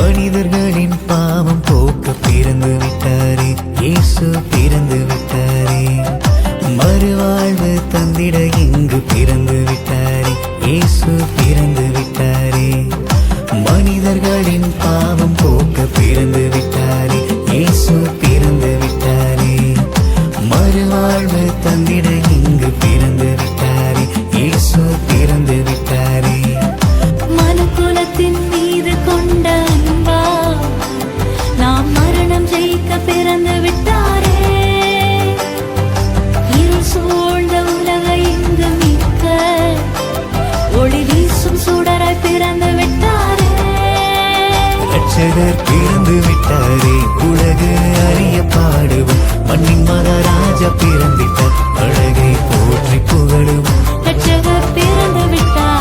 மனிதர்களின் பாவம் போக்க பிறந்து விட்டாரே, இயேசு பிறந்து விட்டாரே. மறுவாழ்வு தந்திட இங்கு பிறந்து விட்டாரே, இயேசு பிறந்து விட்டாரே. மனிதர்களின் பாவம் போக்க பிறந்து விட்டாரே, இயேசு பிறந்து விட்டாரே. மறுவாழ்வு தந்திட இங்கு பிறந்து விட்டாரே, இயேசு பிறந்து விட்டாரே. மனுக்குலத்தின் மீது கொண்ட அன்பா நாம் மரணம் ஜெயிக்க பிறந்து விட்டாரே. இருள் சூழ்ந்த உலகை இங்கு மீட்க ஒளி வீசும் சுடராய் பிறந்து விட்டாரே. ரட்சகர் பிறந்து விட்டாரே, உலகு அறிய பாடுவோம். மண்ணின் மகாராஜா பிறந்திட்டார், அழகை போற்றி புகழுவோம். ரட்சகர் பிறந்து விட்டார்.